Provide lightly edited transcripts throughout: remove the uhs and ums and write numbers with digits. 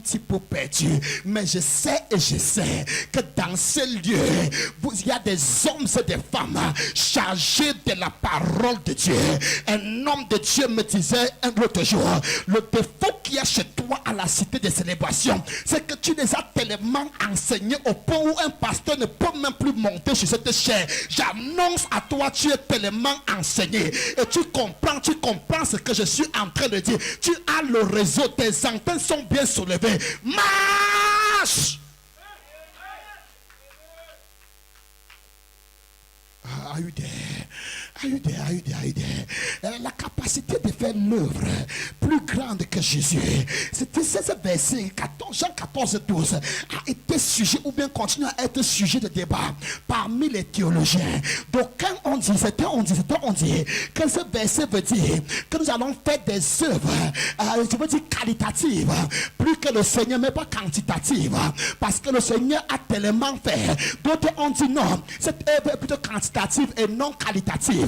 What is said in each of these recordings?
petit peu perdu. Mais je sais que dans ce lieu, il y a des hommes et des femmes chargés de la parole de Dieu. Un homme de Dieu me disait un autre jour, le défaut qu'il y a chez toi à la cité de célébration, c'est que tu les as tellement enseignés au point où un pasteur ne peut même plus monter sur cette chaire. J'annonce à toi, tu es tellement enseigné et tu comprends ce que je suis en train de dire. Tu as le réseau, tes antennes sont bien soulevées. Marche! Are you there? Are you there? Are you there? Are you there? La capacité de faire l'œuvre plus grande que Jésus. C'était ce verset 14, Jean 14, 12 a été sujet ou bien continue à être sujet de débat parmi les théologiens. D'aucuns ont dit, certains ont dit que ce verset veut dire que nous allons faire des œuvres, je veux dire qualitatives, plus que le Seigneur, mais pas quantitatives, parce que le Seigneur a tellement fait. D'autres ont dit non, cette œuvre est plutôt quantitative et non qualitative.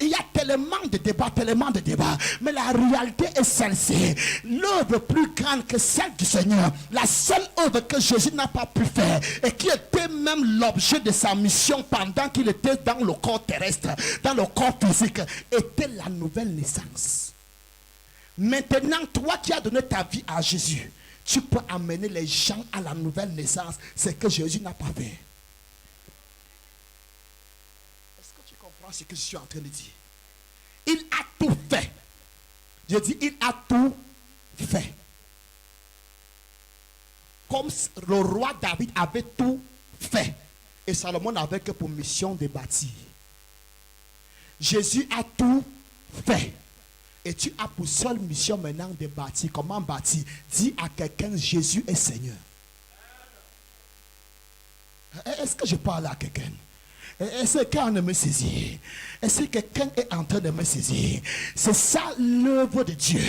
Il y a tellement de débats, mais la réalité est celle-ci. L'œuvre plus grande que celle du Seigneur, la seule œuvre que Jésus n'a pas pu faire et qui était même l'objet de sa mission pendant qu'il était dans le corps terrestre, dans le corps physique, était la nouvelle naissance. Maintenant, toi qui as donné ta vie à Jésus, tu peux amener les gens à la nouvelle naissance, ce que Jésus n'a pas fait. Ce que je suis en train de dire. Il a tout fait. Je dis, il a tout fait. Comme le roi David avait tout fait. Et Salomon n'avait que pour mission de bâtir. Jésus a tout fait. Et tu as pour seule mission maintenant de bâtir. Comment bâtir? Dis à quelqu'un, Jésus est Seigneur. Est-ce que je parle à quelqu'un? Est-ce que quelqu'un me saisit? Est-ce que quelqu'un est en train de me saisir? C'est ça l'œuvre de Dieu.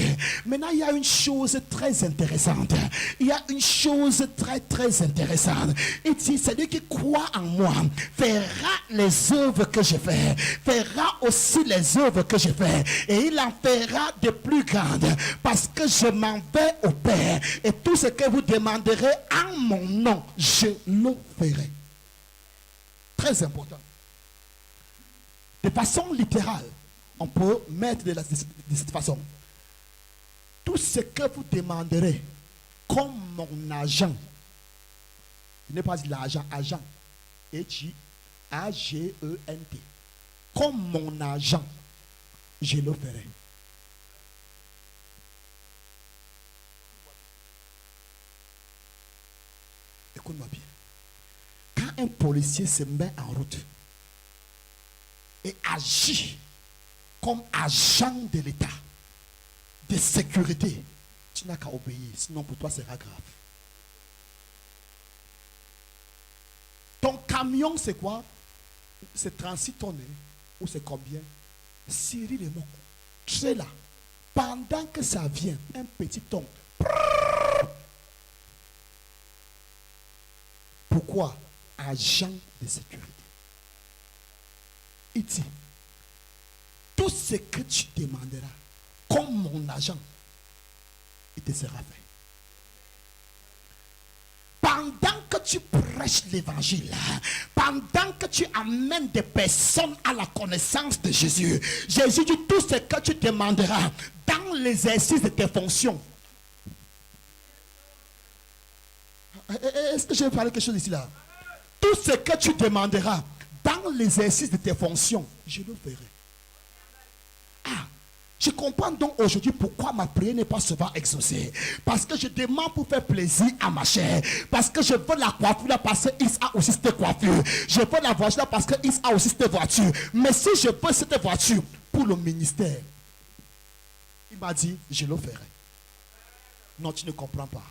Maintenant, il y a une chose très intéressante. Il y a une chose très intéressante. Il dit, celui qui croit en moi verra les œuvres que je fais, verra aussi les œuvres que je fais, et il en fera de plus grandes, parce que je m'en vais au Père, et tout ce que vous demanderez en mon nom, je le ferai. Très important. De façon littérale, on peut mettre de cette façon. Tout ce que vous demanderez comme mon agent, je n'ai pas dit l'agent, agent, H-A-G-E-N-T, comme mon agent, je le ferai. Écoute-moi bien. Quand un policier se met en route et agit comme agent de l'État, de sécurité, tu n'as qu'à obéir, sinon pour toi, c'est grave. Ton camion, c'est quoi? C'est 36 tonnes, ou c'est combien? Cyril et Moko. Tu es là. Pendant que ça vient, un petit ton. Pourquoi? Agent de sécurité. Il dit, tout ce que tu demanderas comme mon agent, il te sera fait. Pendant que tu prêches l'évangile, pendant que tu amènes des personnes à la connaissance de Jésus, Jésus dit tout ce que tu demanderas dans l'exercice de tes fonctions. Est-ce que je vais parler quelque chose ici là? Tout ce que tu demanderas dans l'exercice de tes fonctions, je le ferai. Ah, je comprends donc aujourd'hui pourquoi ma prière n'est pas souvent exaucée. Parce que je demande pour faire plaisir à ma chair. Parce que je veux la coiffure là parce qu'il a aussi cette coiffure. Je veux la voiture là parce qu'il a aussi cette voiture. Mais si je veux cette voiture pour le ministère, il m'a dit, je le ferai. Non, tu ne comprends pas.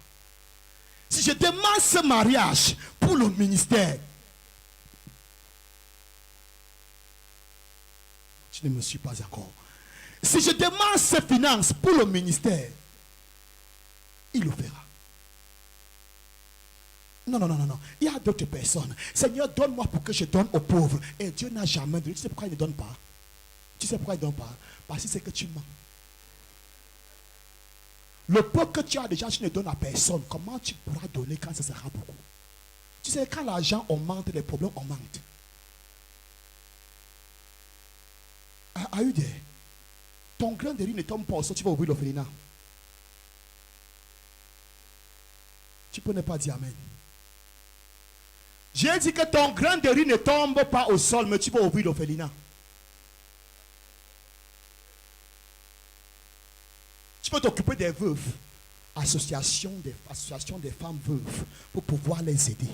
Si je demande ce mariage pour le ministère, tu ne me suis pas encore. Si je demande ces finances pour le ministère, il le fera. Non. Il y a d'autres personnes. Seigneur, donne-moi pour que je donne aux pauvres. Et Dieu n'a jamais donné. Tu sais pourquoi il ne donne pas? Tu sais pourquoi il ne donne pas? Parce que c'est que tu mens. Le peu que tu as déjà, tu ne donnes à personne. Comment tu pourras donner quand ce sera beaucoup? Tu sais, quand l'argent augmente, les problèmes augmentent. Are you there? Ton grain de riz ne tombe pas au sol, tu vas ouvrir l'orphelinat. Tu peux ne pas dire amen. J'ai dit que ton grain de riz ne tombe pas au sol, mais tu vas ouvrir l'orphelinat. Tu peux t'occuper des veuves. Association des femmes veuves pour pouvoir les aider.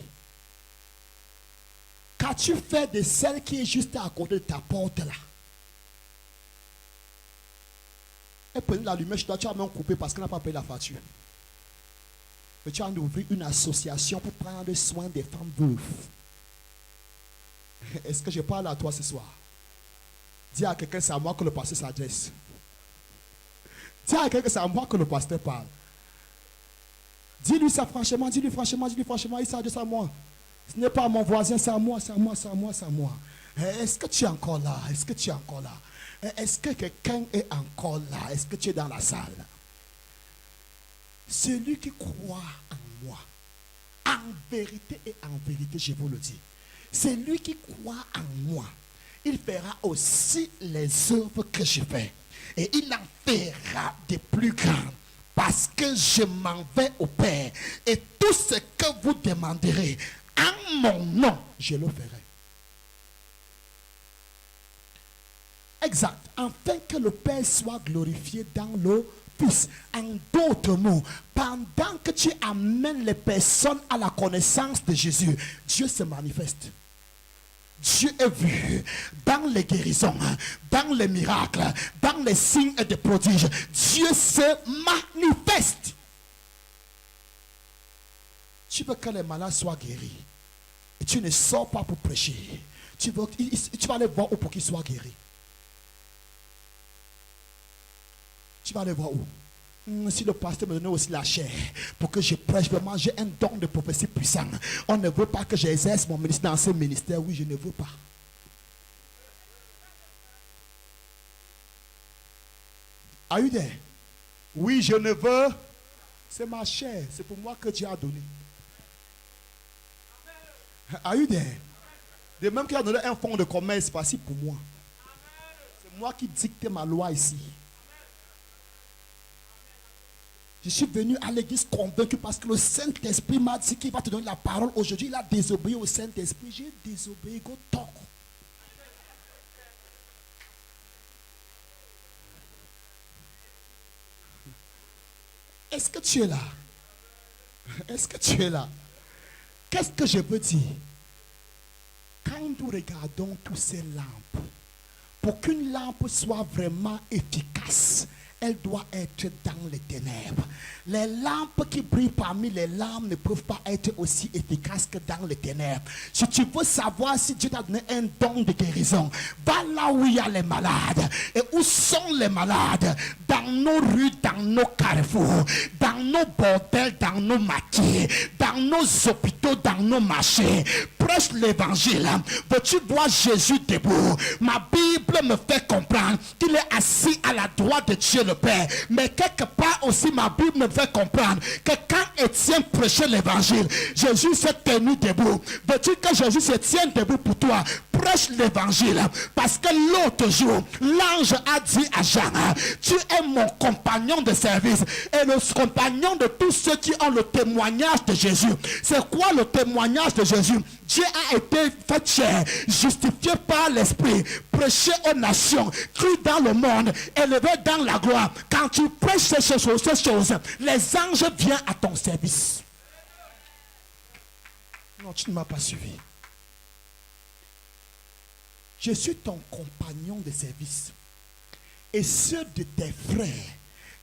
Qu'as-tu fait de celle qui est juste à côté de ta porte là? Elle prenait la lumière, tu as même coupé parce qu'elle n'a pas payé la facture. Mais tu as ouvert une association pour prendre soin des femmes veuves. Est-ce que je parle à toi ce soir? Dis à quelqu'un, c'est à moi que le pasteur s'adresse. Dis à quelqu'un, c'est à moi que le pasteur parle. Dis-lui ça franchement, dis-lui franchement, il s'adresse à moi. Ce n'est pas à mon voisin, c'est à moi, c'est à moi, c'est à moi, c'est à moi. Est-ce que tu es encore là? Est-ce que tu es encore là? Est-ce que quelqu'un est encore là? Est-ce que tu es dans la salle? Celui qui croit en moi, en vérité et en vérité, je vous le dis, celui qui croit en moi, il fera aussi les œuvres que je fais. Et il en fera des plus grandes. Parce que je m'en vais au Père. Et tout ce que vous demanderez en mon nom, je le ferai. Exact. Afin que le Père soit glorifié dans le Fils. En d'autres mots, pendant que tu amènes les personnes à la connaissance de Jésus, Dieu se manifeste. Dieu est vu dans les guérisons, dans les miracles, dans les signes et des prodiges. Dieu se manifeste. Tu veux que les malades soient guéris. Et tu ne sors pas pour prêcher. Tu vas aller voir où pour qu'ils soient guéris. Tu vas aller voir où? Si le pasteur me donnait aussi la chair pour que je prêche, vraiment j'ai un don de prophétie puissant. On ne veut pas que j'exerce mon ministère dans ce ministère. Oui, je ne veux pas. Are you there? Oui, je ne veux. C'est ma chair. C'est pour moi que Dieu a donné. Are you there? De même qu'il a donné un fonds de commerce, voici pour moi. C'est moi qui dicte ma loi ici. Je suis venu à l'église convaincu parce que le Saint-Esprit m'a dit qu'il va te donner la parole aujourd'hui. Il a désobéi au Saint-Esprit. J'ai désobéi. Go talk. Est-ce que tu es là? Est-ce que tu es là? Qu'est-ce que je veux dire? Quand nous regardons toutes ces lampes, pour qu'une lampe soit vraiment efficace, elle doit être dans les ténèbres. Les lampes qui brillent parmi les lampes ne peuvent pas être aussi efficaces que dans les ténèbres. Si tu veux savoir si Dieu t'a donné un don de guérison, va là où il y a les malades. Et où sont les malades? Dans nos rues, dans nos carrefours, dans nos bordels, dans nos maquis, dans nos hôpitaux, dans nos marchés. Prêche l'évangile. Veux-tu voir Jésus debout? Ma Bible me fait comprendre qu'il est assis à la droite de Dieu le Père. Mais quelque part aussi ma Bible me fait comprendre que quand Étienne prêchait l'évangile, Jésus s'est tenu debout. Veux-tu que Jésus se tienne debout pour toi? Prêche l'évangile. Parce que l'autre jour, l'ange a dit à Jean, tu es mon compagnon de service et le compagnon de tous ceux qui ont le témoignage de Jésus. C'est quoi le témoignage de Jésus? Dieu a été fait chair, justifié par l'Esprit, prêché aux nations, cru dans le monde, élevé dans la gloire. Quand tu prêches ces choses, les anges viennent à ton service. Non, tu ne m'as pas suivi. Je suis ton compagnon de service. Et ceux de tes frères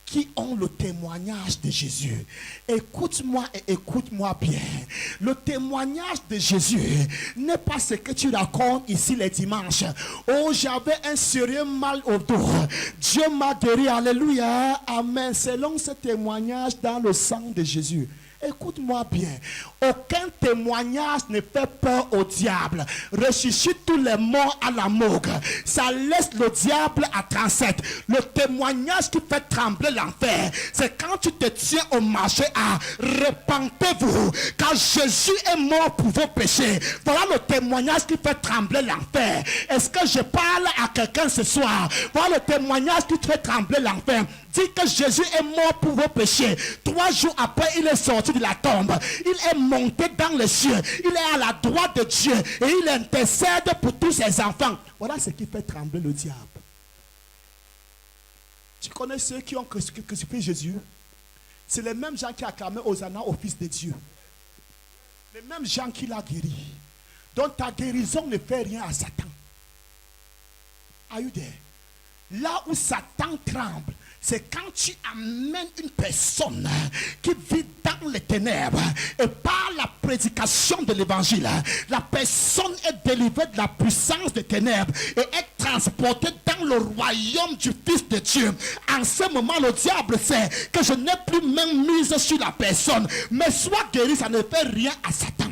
qui ont le témoignage de Jésus. Écoute-moi et écoute-moi bien. Le témoignage de Jésus n'est pas ce que tu racontes ici les dimanches. Oh, j'avais un sérieux mal au dos. Dieu m'a guéri. Alléluia. Amen. Selon ce témoignage dans le sang de Jésus. Écoute-moi bien. Aucun témoignage ne fait peur au diable. Ressuscite tous les morts à la morgue. Ça laisse le diable à 37. Le témoignage qui fait trembler l'enfer, c'est quand tu te tiens au marché à repentez-vous, car Jésus est mort pour vos péchés. Voilà le témoignage qui fait trembler l'enfer. Est-ce que je parle à quelqu'un ce soir? Voilà le témoignage qui fait trembler l'enfer. Dis que Jésus est mort pour vos péchés. 3 jours après, il est sorti de la tombe. Il est monté dans les cieux. Il est à la droite de Dieu. Et il intercède pour tous ses enfants. Voilà ce qui fait trembler le diable. Tu connais ceux qui ont crucifié Jésus? C'est les mêmes gens qui acclamaient Hosanna au Fils de Dieu. Les mêmes gens qui l'ont guéri. Donc ta guérison ne fait rien à Satan. Are you there? Là où Satan tremble, c'est quand tu amènes une personne qui vit dans les ténèbres et par la prédication de l'évangile, la personne est délivrée de la puissance des ténèbres et est transportée dans le royaume du Fils de Dieu. En ce moment, le diable sait que je n'ai plus même mise sur la personne, mais soit guéri, ça ne fait rien à Satan.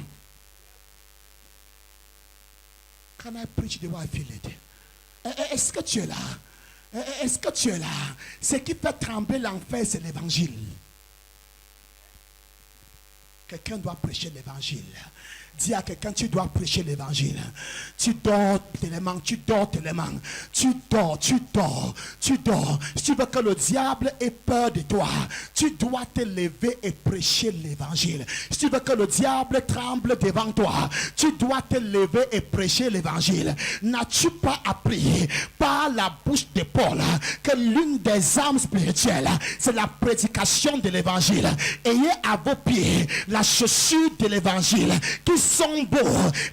Can I preach the way I feel it? Est-ce que tu es là? Est-ce que tu es là? Ce qui fait trembler l'enfer, c'est l'évangile. Quelqu'un doit prêcher l'évangile. Dis à quelqu'un, tu dois prêcher l'évangile. Tu dors tellement, tu dors tellement. Tu dors. Si tu veux que le diable ait peur de toi, tu dois te lever et prêcher l'évangile. Si tu veux que le diable tremble devant toi, tu dois te lever et prêcher l'évangile. N'as-tu pas appris par la bouche de Paul que l'une des armes spirituelles, c'est la prédication de l'évangile? Ayez à vos pieds la chaussure de l'évangile qui sont beaux,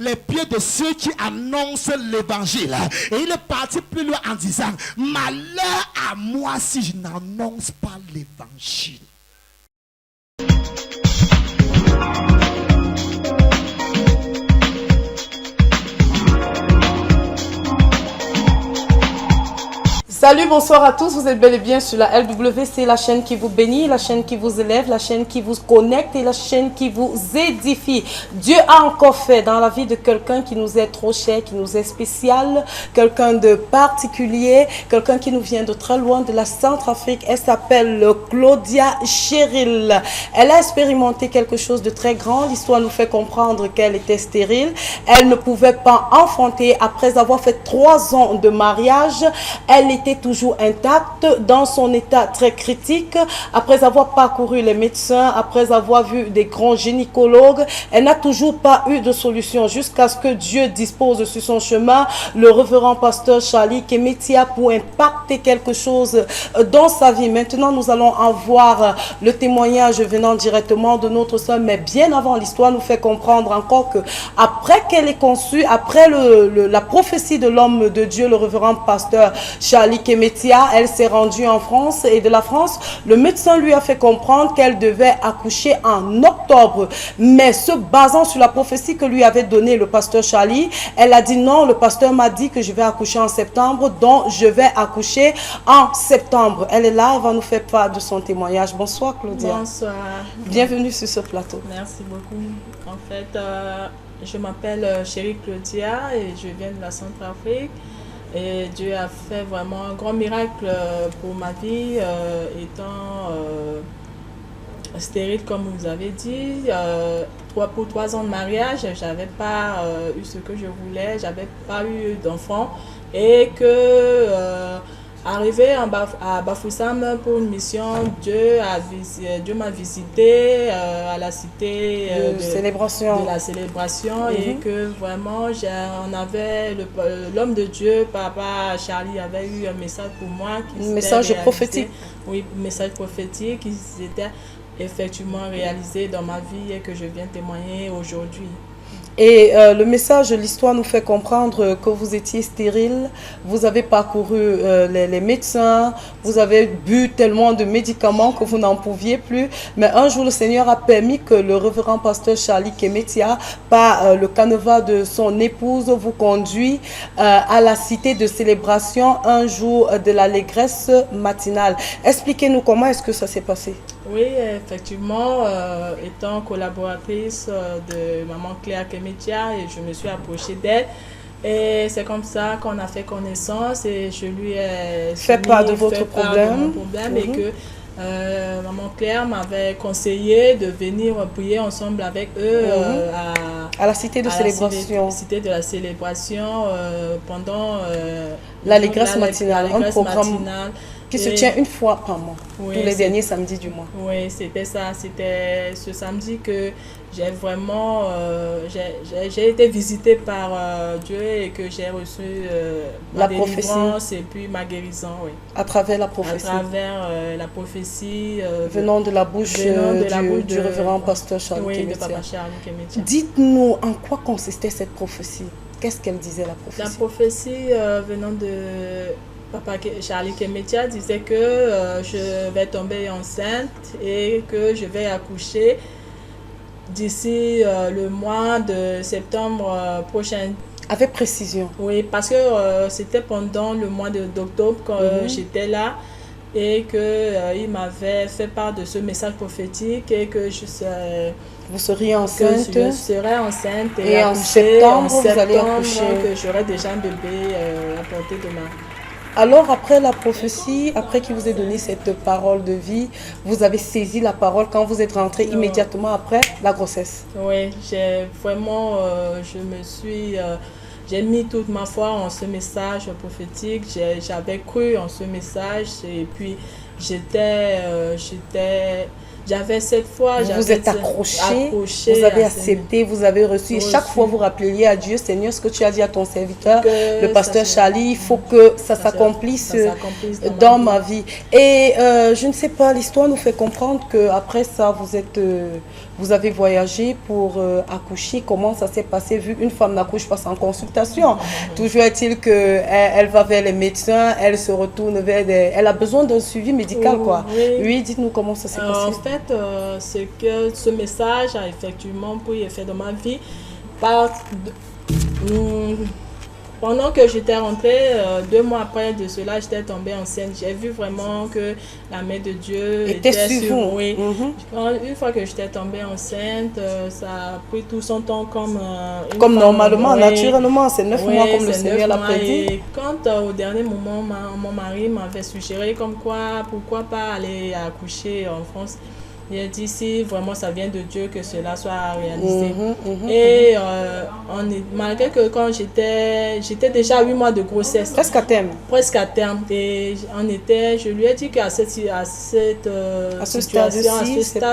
les pieds de ceux qui annoncent l'évangile. Et il est parti plus loin en disant, malheur à moi si je n'annonce pas l'évangile. Salut, bonsoir à tous, vous êtes bel et bien sur la LWC, la chaîne qui vous bénit, la chaîne qui vous élève, la chaîne qui vous connecte et la chaîne qui vous édifie. Dieu a encore fait dans la vie de quelqu'un qui nous est trop cher, qui nous est spécial, quelqu'un de particulier, quelqu'un qui nous vient de très loin, de la Centrafrique. Elle s'appelle Claudia Cheryl. Elle a expérimenté quelque chose de très grand. L'histoire nous fait comprendre qu'elle était stérile. Elle ne pouvait pas enfanter après avoir fait 3 ans de mariage. Elle était toujours intacte dans son état très critique. Après avoir parcouru les médecins, après avoir vu des grands gynécologues, elle n'a toujours pas eu de solution jusqu'à ce que Dieu dispose sur son chemin le révérend pasteur Charlie Kemetia pour impacter quelque chose dans sa vie. Maintenant, nous allons avoir le témoignage venant directement de notre soeur, mais bien avant, l'histoire nous fait comprendre encore que après qu'elle est conçue, après la prophétie de l'homme de Dieu, le révérend pasteur Charlie Kemetia, elle s'est rendue en France et de la France, le médecin lui a fait comprendre qu'elle devait accoucher en octobre. Mais se basant sur la prophétie que lui avait donnée le pasteur Charlie, elle a dit non, le pasteur m'a dit que je vais accoucher en septembre, donc je vais accoucher en septembre. Elle est là, elle va nous faire part de son témoignage. Bonsoir Claudia. Bonsoir. Bienvenue sur ce plateau. Merci beaucoup. En fait, je m'appelle Chérie Claudia et je viens de la Centrafrique. Et Dieu a fait vraiment un grand miracle pour ma vie, étant stérile comme vous avez dit. Pour 3 ans de mariage, j'avais pas eu ce que je voulais, j'avais pas eu d'enfant. Et que arrivé à Bafoussam pour une mission, Dieu m'a visité à la cité de la célébration et que vraiment on avait l'homme de Dieu, Papa Charlie, avait eu un message pour moi. Un message prophétique. Oui, un message prophétique qui s'était effectivement réalisé dans ma vie et que je viens témoigner aujourd'hui. Et le message de l'histoire nous fait comprendre que vous étiez stérile, vous avez parcouru les médecins, vous avez bu tellement de médicaments que vous n'en pouviez plus. Mais un jour, le Seigneur a permis que le révérend pasteur Charlie Kemetia, par le canevas de son épouse, vous conduit à la cité de célébration un jour de l'allégresse matinale. Expliquez-nous comment est-ce que ça s'est passé. Oui, effectivement, étant collaboratrice de Maman Claire Kemetia, et je me suis approchée d'elle. Et c'est comme ça qu'on a fait connaissance et je lui ai fait part de votre problème. Et que Maman Claire m'avait conseillé de venir prier ensemble avec eux à la cité de célébration. Cité de la célébration pendant l'allégresse matinale, un programme matinale qui se tient une fois par mois, tous les derniers samedis du mois. Oui, c'était ça. C'était ce samedi que j'ai vraiment j'ai été visitée par Dieu et que j'ai reçu la délivrance et puis ma guérison. Oui. À travers la prophétie. À travers la prophétie venant de la bouche du révérend pasteur Charlie Kemetia. Oui, de Papa Charlie Kemetia. Dites-nous en quoi consistait cette prophétie. Qu'est-ce qu'elle disait, la prophétie? La prophétie venant de Papa Charlie Kemetia disait que je vais tomber enceinte et que je vais accoucher d'ici le mois de septembre prochain. Avec précision. Oui, parce que c'était pendant le mois d'octobre quand j'étais là et qu'il m'avait fait part de ce message prophétique et que vous seriez enceinte. Que je serais enceinte et en septembre, vous allez accoucher. Que j'aurai déjà un bébé à portée de main. Alors, après la prophétie, après qu'il vous ait donné cette parole de vie, vous avez saisi la parole quand vous êtes rentré immédiatement après la grossesse. Oui, j'ai vraiment, j'ai mis toute ma foi en ce message prophétique. J'avais cru en ce message et puis j'avais cette foi. Vous vous êtes accroché, vous avez accepté, vous avez reçu. Et chaque fois, vous rappeliez à Dieu, Seigneur, ce que tu as dit à ton serviteur, le pasteur Charlie, il faut que ça s'accomplisse dans ma vie. Et je ne sais pas, l'histoire nous fait comprendre qu'après ça, vous avez voyagé pour accoucher. Comment ça s'est passé, vu une femme n'accouche pas sans consultation? Toujours est-il qu'elle va vers les médecins, elle se retourne vers elle a besoin d'un suivi médical, quoi. Oui, dites-nous comment ça s'est passé. En fait, c'est que ce message a effectivement pris effet dans ma vie. Pendant que j'étais rentrée, 2 mois après de cela, j'étais tombée enceinte. J'ai vu vraiment que la main de Dieu était sur vous. Oui. Une fois que j'étais tombée enceinte, ça a pris tout son temps comme normalement, naturellement, c'est 9 mois comme le Seigneur l'a prédit. Et quand au dernier moment, mon mari m'avait suggéré comme quoi, pourquoi pas aller accoucher en France. J'ai dit si vraiment ça vient de Dieu que cela soit réalisé. Et malgré que quand j'étais déjà à 8 mois de grossesse. Presque à terme. Presque à terme. Et je lui ai dit qu'à ce stade, c'est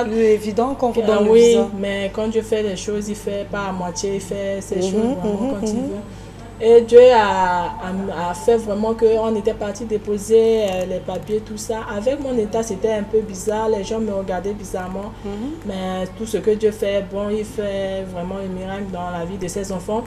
plus évident qu'on vous donne le visa. Mais quand Dieu fait les choses, il ne fait pas à moitié, il fait ses choses vraiment quand il veut. Et Dieu a fait vraiment qu'on était parti déposer les papiers, tout ça. Avec mon état, c'était un peu bizarre. Les gens me regardaient bizarrement. Mais tout ce que Dieu fait, bon, il fait vraiment un miracle dans la vie de ses enfants.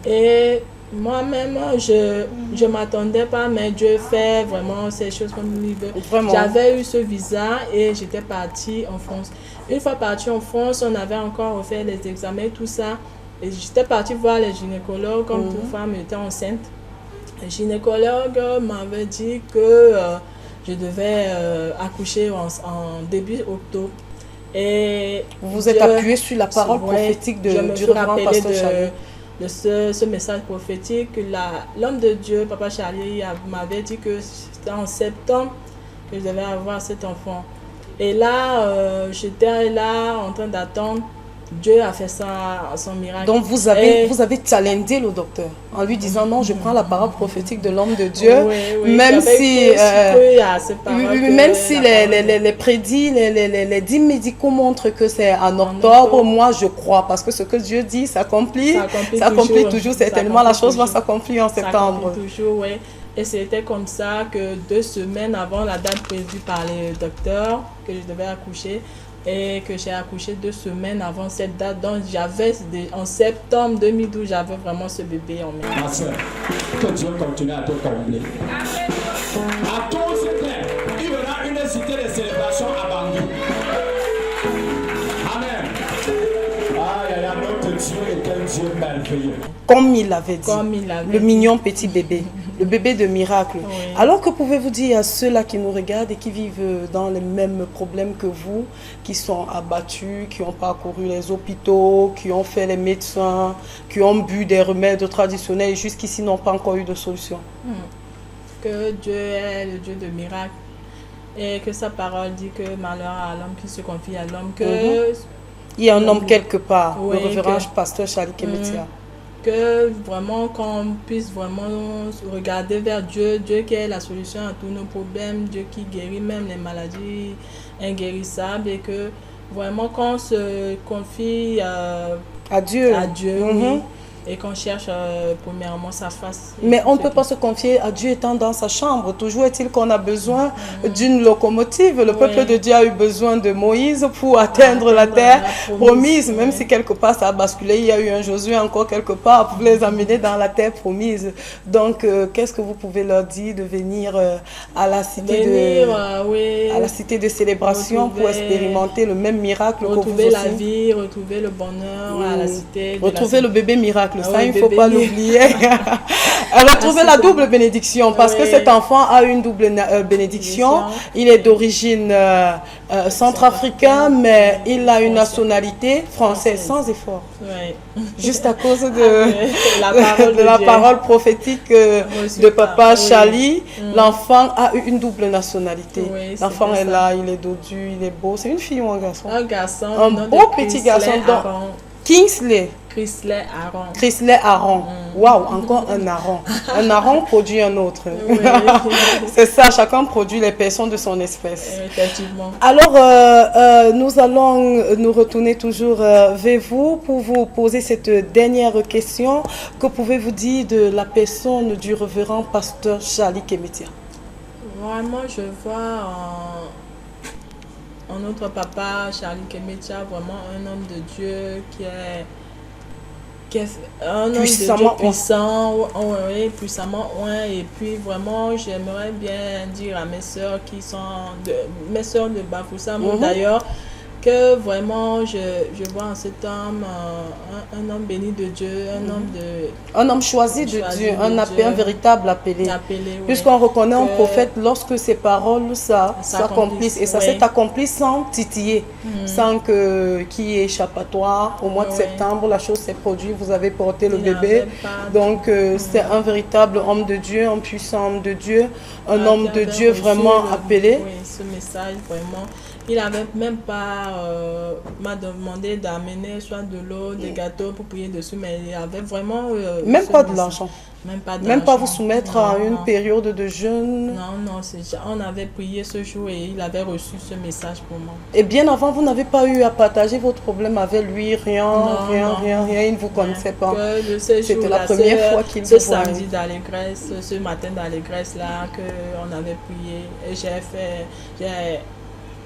Et moi-même, je ne m'attendais pas, mais Dieu fait vraiment ces choses comme il veut. J'avais eu ce visa et j'étais partie en France. Une fois partie en France, on avait encore refait les examens, tout ça. Et j'étais partie voir les gynécologues, comme toute femme était enceinte. Le gynécologue m'avait dit que je devais accoucher en début octobre. Et vous êtes appuyé sur la parole prophétique du révérend pasteur Charlie. De ce message prophétique, l'homme de Dieu, Papa Charlie, m'avait dit que c'était en septembre que je devais avoir cet enfant. Et là, j'étais là en train d'attendre. Dieu a fait ça, son miracle. Donc vous avez challengé le docteur en lui disant non, je prends la parole prophétique de l'homme de Dieu, même si les prédits, les 10 médicaux montrent que c'est en octobre, moi je crois parce que ce que Dieu dit s'accomplit, ça accomplit toujours certainement, la chose va s'accomplir en septembre. Toujours, oui. Et c'était comme ça que 2 semaines avant la date prévue par les docteurs que je devais accoucher, et que j'ai accouché 2 semaines avant cette date. Donc en septembre 2012, j'avais vraiment ce bébé en main. Ma soeur, que Dieu continue à te combler. À tous, il y aura une cité de célébration à Bangui. Amen. Ah, notre Dieu est un Dieu merveilleux. comme il l'avait dit. Comme il l'avait Le dit. mignon petit bébé. Le bébé de miracle. Oui. Alors que pouvez-vous dire à ceux-là qui nous regardent et qui vivent dans les mêmes problèmes que vous, qui sont abattus, qui ont parcouru les hôpitaux, qui ont fait les médecins, qui ont bu des remèdes traditionnels et jusqu'ici n'ont pas encore eu de solution? Que Dieu est le Dieu de miracles et que sa parole dit que malheur à l'homme qui se confie à l'homme, que Il y a un homme quelque part, Oui, le révérend que- pasteur Charlie Kemetia. que vraiment qu'on puisse vraiment regarder vers Dieu, Dieu qui est la solution à tous nos problèmes, Dieu qui guérit même les maladies inguérissables et que vraiment qu'on se confie Adieu. à Dieu Mhm. oui, et qu'on cherche premièrement sa face. Mais on ne peut pas se confier à Dieu étant dans sa chambre. Toujours est-il qu'on a besoin d'une locomotive. Le peuple de Dieu a eu besoin de Moïse pour atteindre la terre promise. Même si quelque part ça a basculé, il y a eu un Josué encore quelque part pour les amener dans la terre promise. Donc, qu'est-ce que vous pouvez leur dire de venir à la cité oui, à la cité de célébration pour retrouver- expérimenter le même miracle que vous retrouver la aussi? vie, retrouver le bonheur à la cité. de Retrouver la le bébé miracle, Ah ça oui, il ne faut bébé pas miracle. l'oublier. Retrouver la double bénédiction, parce que Oui. cet enfant a une double bénédiction. Il est d'origine centrafricain, mais il a une nationalité française, sans effort. Oui. Juste à cause La parole de la Dieu. parole prophétique Reçue de par- papa oui. Charlie, l'enfant a eu une double nationalité. Oui, L'enfant c'était est ça. là, il est dodu, il est beau. C'est une fille ou un garçon? Un garçon, Un du nom de beau petit Chrisley garçon, donc- Aaron. Kingsley. Chrisley Aaron. Chrisley Aaron. Waouh, encore un Aaron. Un Aaron produit un autre. Oui. C'est ça, chacun produit les personnes de son espèce. Effectivement. Alors, nous allons nous retourner toujours vers vous pour vous poser cette dernière question. Que pouvez-vous dire de la personne du révérend pasteur Charlie Kemetia? Vraiment, je vois en notre papa Charlie Kemetia vraiment un homme de Dieu qui est un homme de Dieu Puissamment oint. puissant, oui, puissamment oint. Et puis vraiment, j'aimerais bien dire à mes sœurs qui sont mes sœurs de Bafoussam d'ailleurs, que vraiment je vois en cet homme un homme béni de Dieu, Un homme choisi de Choisi Dieu, de un Dieu. véritable appelé. appelé. Oui. Puisqu'on reconnaît un Que- prophète lorsque ses paroles s'accomplissent. Et ça oui. s'est accompli sans titiller, sans qu'il y ait échappatoire. Au mois de Oui. septembre, la chose s'est produite, vous avez porté le Il bébé. n'avait pas Donc, c'est un véritable homme de Dieu, un puissant homme de Dieu, un homme qui de avait Dieu reçu vraiment le- appelé. Oui, ce message vraiment. Il n'avait même pas m'a demandé d'amener soit de l'eau, des gâteaux pour prier dessus, mais il avait vraiment Même ce pas de message. l'argent. Même pas de Même pas l'argent. vous soumettre à Non, une non. période de jeûne. Non, on avait prié ce jour et il avait reçu ce message pour moi. Et bien avant, vous n'avez pas eu à partager votre problème avec lui, rien, Non, rien, il ne vous connaissait pas. Que ce C'était jour-là, la première ce- fois qu'il Ce vous voyait. samedi d'allégresse, ce matin d'allégresse là, qu'on avait prié. Et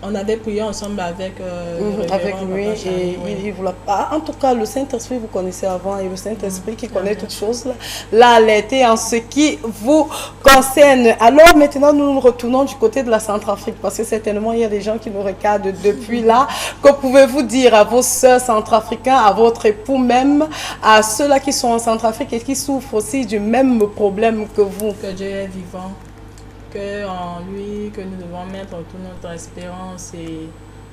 on avait prié ensemble avec, le Avec révérend lui Papa Charlie, et oui. il vous l'a pas. En tout cas, le Saint-Esprit vous connaissez avant et le Saint-Esprit qui connaît toutes choses l'a alerté en ce qui vous concerne. Alors maintenant, nous nous retournons du côté de la Centrafrique parce que certainement il y a des gens qui nous regardent depuis là. Que pouvez-vous dire à vos sœurs centrafricains, à votre époux même, à ceux-là qui sont en Centrafrique et qui souffrent aussi du même problème que vous? Que Dieu est vivant, que en lui, que nous devons mettre toute notre espérance et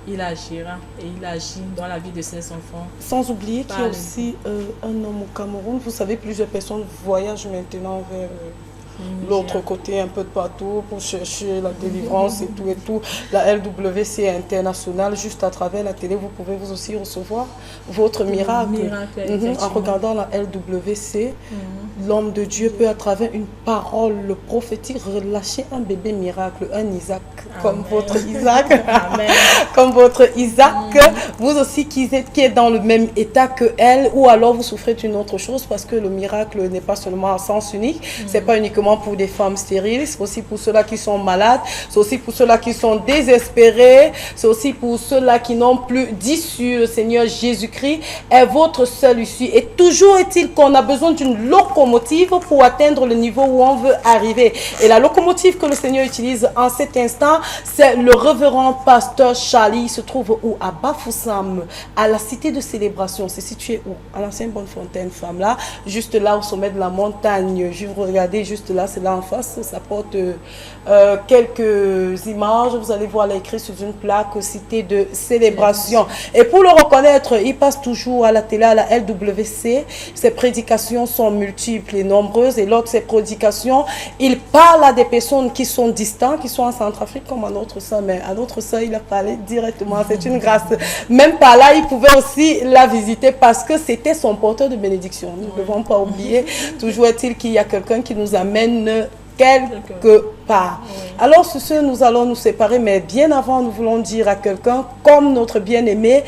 il agira et il agit dans la vie de ses enfants. Sans oublier qu'il y a Parle. aussi un homme au Cameroun. Vous savez, plusieurs personnes voyagent maintenant vers l'autre côté, un peu de partout, pour chercher la délivrance et tout et tout. La LWC internationale, juste à travers la télé, vous pouvez vous aussi recevoir votre miracle. Miracle, En effectivement. regardant la LWC, l'homme de Dieu peut, à travers une parole prophétique, relâcher un bébé miracle, un Isaac, comme Amen. votre Isaac. Amen. Comme votre Isaac, vous aussi qui êtes dans le même état que elle, ou alors vous souffrez d'une autre chose parce que le miracle n'est pas seulement à sens unique, c'est pas uniquement uniquement pour des femmes stériles, c'est aussi pour ceux-là qui sont malades, c'est aussi pour ceux-là qui sont désespérés, c'est aussi pour ceux-là qui n'ont plus d'issue. Le Seigneur Jésus-Christ est votre seule issue. Et toujours est-il qu'on a besoin d'une locomotive pour atteindre le niveau où on veut arriver. Et la locomotive que le Seigneur utilise en cet instant, c'est le révérend pasteur Charlie. Il se trouve où? À Bafoussam, à la cité de célébration. C'est situé où? À l'ancienne Bonnefontaine, femme là, juste là au sommet de la montagne. Je vous regardez juste là, c'est là en face. Ça porte quelques images. Vous allez voir là écrit sur une plaque cité de célébration. Et pour le reconnaître, il passe toujours à la télé, à la LWC. Ses prédications sont multiples et nombreuses. Et lors de ses prédications, il parle à des personnes qui sont distantes, qui sont en Centrafrique comme à notre sœur. Mais à notre sœur, il a parlé directement. C'est une grâce. Même par là, il pouvait aussi la visiter parce que c'était son porteur de bénédiction. Nous ne devons pas oublier. Toujours est-il qu'il y a quelqu'un qui nous amène quelque part. Alors sur ce, nous allons nous séparer, mais bien avant, nous voulons dire à quelqu'un, comme notre bien-aimé,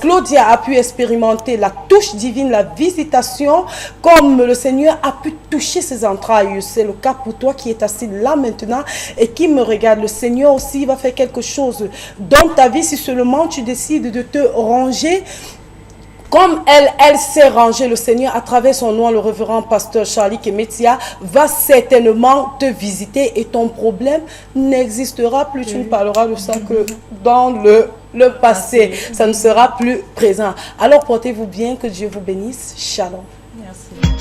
Claudia a pu expérimenter la touche divine, la visitation, comme le Seigneur a pu toucher ses entrailles. C'est le cas pour toi qui est assis là maintenant et qui me regarde. Le Seigneur aussi va faire quelque chose dans ta vie si seulement tu décides de te ranger. Comme elle s'est rangée, le Seigneur, à travers son nom, le révérend pasteur Charlie Kemetia, va certainement te visiter et ton problème n'existera plus. Tu ne parleras de ça que dans le passé. Ça ne sera plus présent. Alors portez-vous bien, que Dieu vous bénisse. Shalom. Merci.